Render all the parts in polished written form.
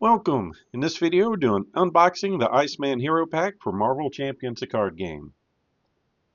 Welcome! In this video we're doing unboxing the ICEMAN Hero Pack for Marvel Champions, the card game.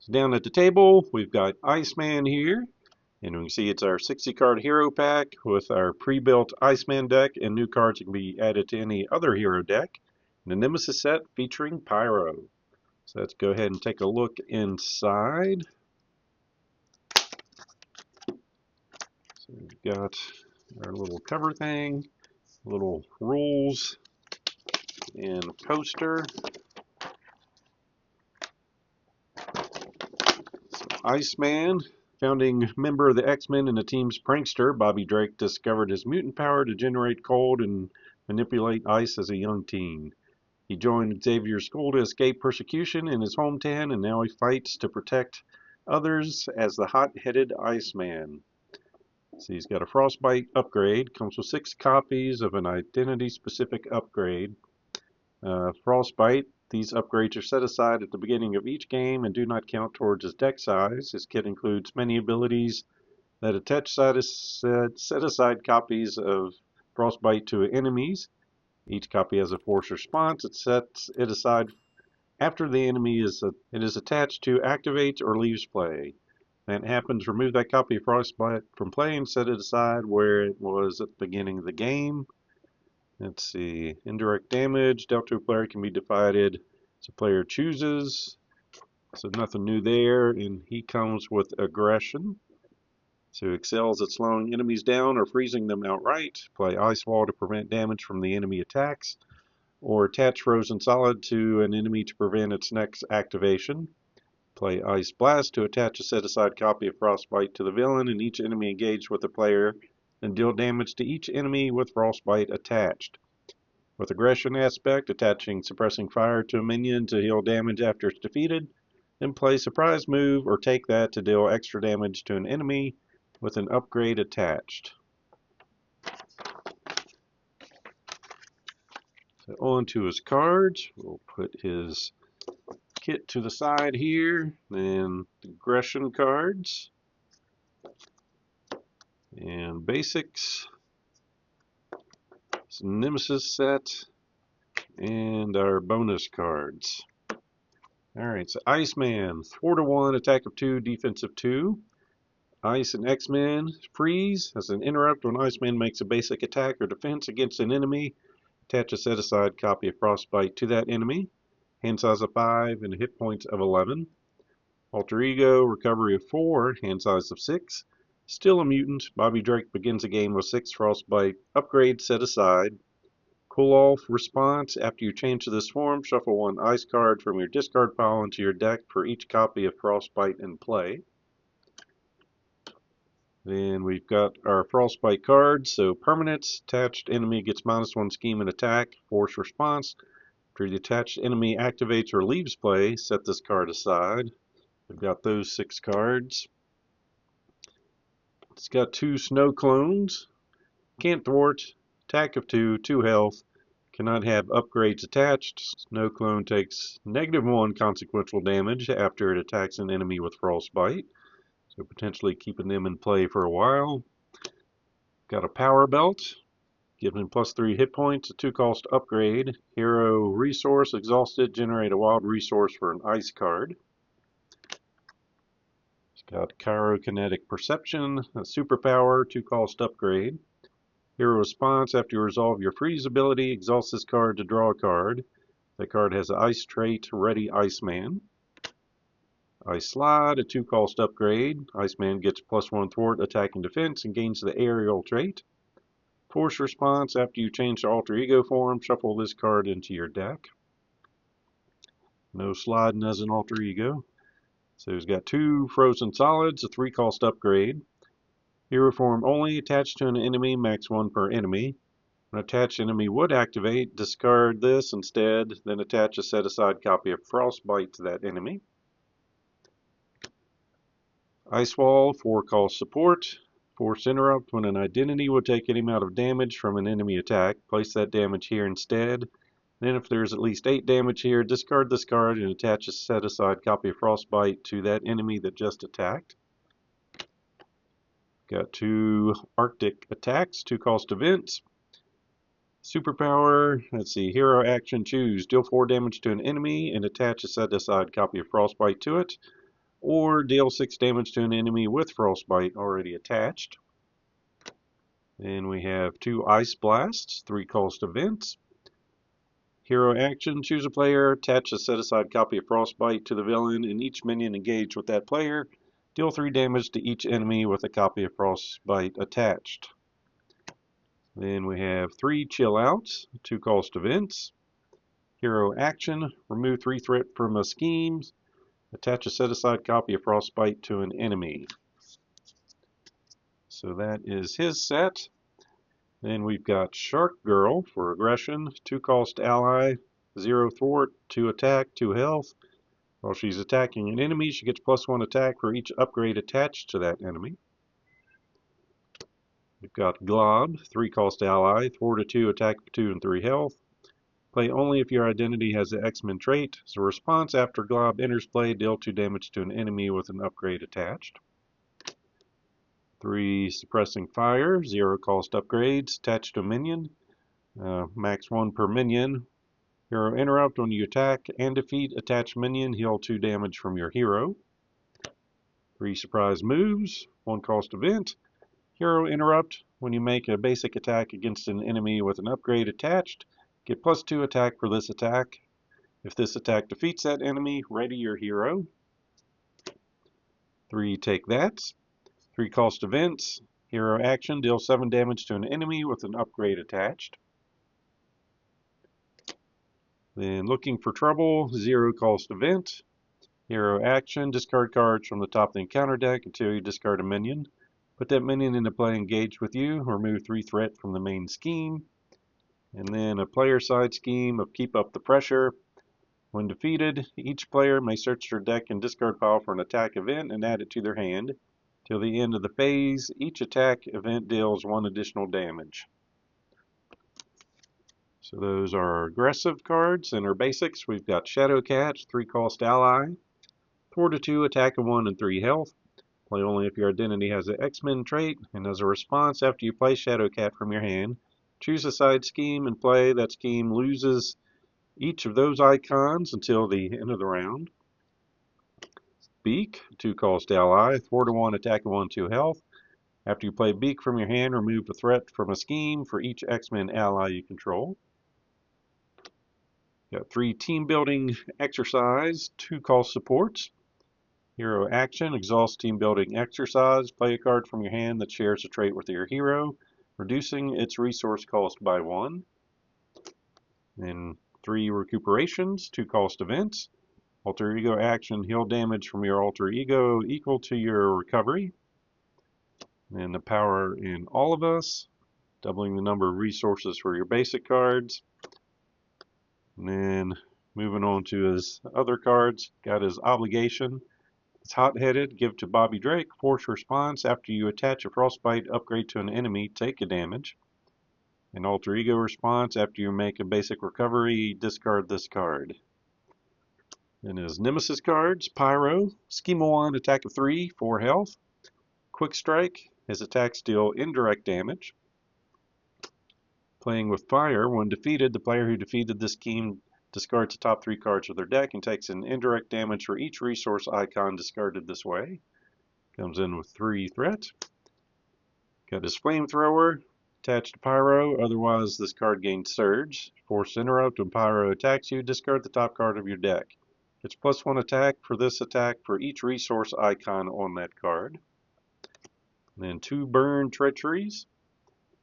So down at the table we've got ICEMAN here, and we can see it's our 60 card hero pack with our pre-built ICEMAN deck and new cards that can be added to any other hero deck. And the Nemesis set featuring Pyro. So let's go ahead and take a look inside. So we've got our little cover thing, little rules, and poster. ICEMAN, founding member of the X-Men and the team's prankster, Bobby Drake discovered his mutant power to generate cold and manipulate ice as a young teen. He joined Xavier's school to escape persecution in his hometown, and now he fights to protect others as the hot-headed ICEMAN. So he's got a Frostbite upgrade, comes with 6 copies of an identity-specific upgrade. Frostbite, these upgrades are set aside at the beginning of each game and do not count towards his deck size. His kit includes many abilities that attach set-aside copies of Frostbite to enemies. Each copy has a force response. It sets it aside after the enemy is attached to, activates, or leaves play. When it happens, remove that copy of Frostbite from play and set it aside where it was at the beginning of the game. Let's see, indirect damage dealt to a player can be divided as a player chooses. So nothing new there, and he comes with aggression. So excels at slowing enemies down or freezing them outright. Play Ice Wall to prevent damage from the enemy attacks, or attach Frozen Solid to an enemy to prevent its next activation. Play Ice Blast to attach a set-aside copy of Frostbite to the villain and each enemy engaged with the player, and deal damage to each enemy with Frostbite attached. With aggression aspect, attaching suppressing fire to a minion to heal damage after it's defeated, then play surprise move or take that to deal extra damage to an enemy with an upgrade attached. So on to his cards. We'll put his kit to the side here, and the aggression cards and basics, Nemesis set, and our bonus cards. Alright, so ICEMAN, 4-1, attack of 2, defense of 2. Ice and X-Men, freeze. As an interrupt, when ICEMAN makes a basic attack or defense against an enemy, attach a set-aside copy of Frostbite to that enemy. Hand size of 5 and hit points of 11. Alter Ego, recovery of 4, hand size of 6. Still a mutant, Bobby Drake begins a game with 6 Frostbite upgrades set aside. Cool off response, after you change to this form, shuffle 1 ice card from your discard pile into your deck for each copy of Frostbite in play. Then we've got our Frostbite cards, so permanents, attached enemy gets -1 scheme and attack, force response. After the attached enemy activates or leaves play, set this card aside. We've got those 6 cards. It's got 2 snow clones. Can't thwart, attack of 2, 2 health. Cannot have upgrades attached. Snow clone takes -1 consequential damage after it attacks an enemy with Frostbite. So potentially keeping them in play for a while. Got a power belt. Giving him +3 hit points, a 2-cost upgrade. Hero resource, exhausted, generate a wild resource for an ice card. It's got Chirokinetic Perception, a superpower, 2-cost upgrade. Hero response, after you resolve your freeze ability, exhaust this card to draw a card. That card has an ice trait, Ready ICEMAN. Ice Slide, a 2-cost upgrade. ICEMAN gets +1 thwart, attack and defense, and gains the aerial trait. Force response, after you change to alter ego form, shuffle this card into your deck. No sliding as an alter ego. So he's got 2 Frozen Solids, a 3-cost upgrade. Hero form only, attached to an enemy, max 1 per enemy. An attached enemy would activate, discard this instead, then attach a set-aside copy of Frostbite to that enemy. Ice Wall, 4-cost support. Force interrupt, when an identity would take any amount of damage from an enemy attack, place that damage here instead. Then if there's at least 8 damage here, discard this card and attach a set-aside copy of Frostbite to that enemy that just attacked. Got 2 Arctic attacks, 2-cost events. Superpower, let's see, hero action, choose. Deal 4 damage to an enemy and attach a set-aside copy of Frostbite to it. Or deal 6 damage to an enemy with Frostbite already attached. Then we have 2 Ice Blasts, 3 cost events. Hero action, choose a player, attach a set-aside copy of Frostbite to the villain, and each minion engaged with that player, deal 3 damage to each enemy with a copy of Frostbite attached. Then we have 3 Chill Outs, 2 cost events. Hero action, remove 3 threat from a scheme, attach a set-aside copy of Frostbite to an enemy. So that is his set. Then we've got Shark Girl for aggression, 2 cost ally, 0 thwart, 2 attack, 2 health. While she's attacking an enemy, she gets +1 attack for each upgrade attached to that enemy. We've got Glob, 3 cost ally, thwart a 2, attack 2, and 3 health. Play only if your identity has the X-Men trait. As a response, after Glob enters play, deal 2 damage to an enemy with an upgrade attached. 3 Suppressing Fire, 0 cost upgrades, attached to a minion. Max 1 per minion. Hero interrupt, when you attack and defeat attached minion, heal 2 damage from your hero. 3 Surprise Moves, 1 cost event. Hero interrupt, when you make a basic attack against an enemy with an upgrade attached, get +2 attack for this attack. If this attack defeats that enemy, ready your hero. 3 Take That. 3 cost events. Hero action, deal 7 damage to an enemy with an upgrade attached. Then Looking for Trouble, 0 cost event. Hero action, discard cards from the top of the encounter deck until you discard a minion. Put that minion into play engaged with you. Remove 3 threat from the main scheme. And then a player side scheme of Keep Up the Pressure. When defeated, each player may search their deck and discard pile for an attack event and add it to their hand. Till the end of the phase, each attack event deals 1 additional damage. So those are our aggressive cards. And our basics, we've got Shadowcat, 3 cost ally, thwart a 2, attack a 1, and 3 health. Play only if your identity has an X-Men trait, and as a response, after you play Shadowcat from your hand, choose a side scheme and play. That scheme loses each of those icons until the end of the round. Beak, 2 cost ally, thwart a 1, attack a 1, 2 health. After you play Beak from your hand, remove a threat from a scheme for each X-Men ally you control. Got 3 team building exercise, 2 cost supports. Hero action, exhaust team building exercise. Play a card from your hand that shares a trait with your hero, reducing its resource cost by 1. Then 3 recuperations, 2 cost events. Alter ego action, heal damage from your alter ego equal to your recovery. And the power in All of Us, doubling the number of resources for your basic cards. And then moving on to his other cards, got his obligation. It's hot-headed, give to Bobby Drake, force response. After you attach a Frostbite upgrade to an enemy, take a damage. An alter ego response, after you make a basic recovery, discard this card. Then his Nemesis Cards, Pyro, Schema 1, attack of 3, 4 health. Quick Strike, his attacks deal indirect damage. Playing with Fire, when defeated, the player who defeated this scheme discards the top 3 cards of their deck and takes an indirect damage for each resource icon discarded this way. Comes in with 3 threat. Got his Flamethrower, attached to Pyro, otherwise this card gains Surge. Force Interrupt, when Pyro attacks you, discard the top card of your deck. It's +1 attack for this attack for each resource icon on that card. And then 2 Burn Treacheries.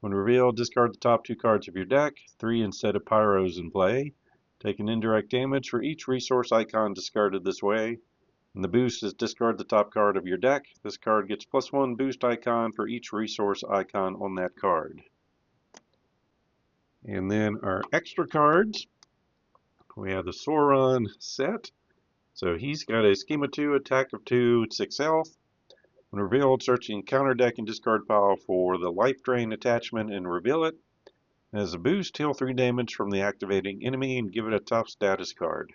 When revealed, discard the top 2 cards of your deck, 3 instead of Pyros in play. Take an indirect damage for each resource icon discarded this way. And the boost is discard the top card of your deck. This card gets +1 boost icon for each resource icon on that card. And then our extra cards. We have the Soron set. So he's got a Schema 2, attack of 2, 6 health. When revealed, search the encounter deck and discard pile for the Life Drain attachment and reveal it. As a boost, heal 3 damage from the activating enemy and give it a tough status card.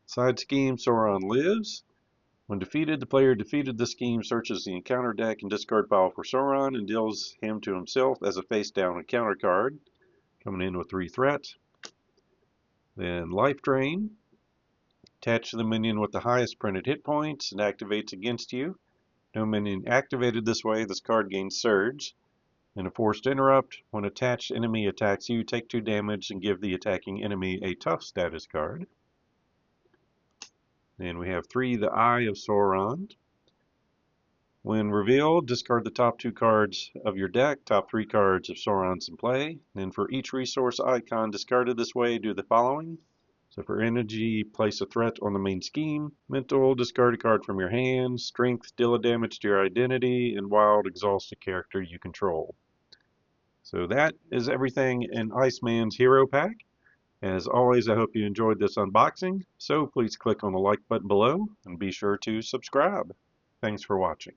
Side scheme, Soron lives. When defeated, the player defeated the scheme searches the encounter deck and discard pile for Soron and deals him to himself as a face-down encounter card, coming in with 3 threat. Then Life Drain. Attach the minion with the highest printed hit points and activates against you. No minion activated this way, this card gains Surge. And a Forced Interrupt. When attached enemy attacks you, take 2 damage and give the attacking enemy a tough status card. Then we have 3, the Eye of Soron. When revealed, discard the top 2 cards of your deck, top 3 cards if Soron's in play. Then for each resource icon discarded this way, do the following. So for energy, place a threat on the main scheme. Mental, discard a card from your hand. Strength, deal a damage to your identity. And wild, exhaust a character you control. So that is everything in Iceman's Hero Pack. As always, I hope you enjoyed this unboxing. So please click on the like button below and be sure to subscribe. Thanks for watching.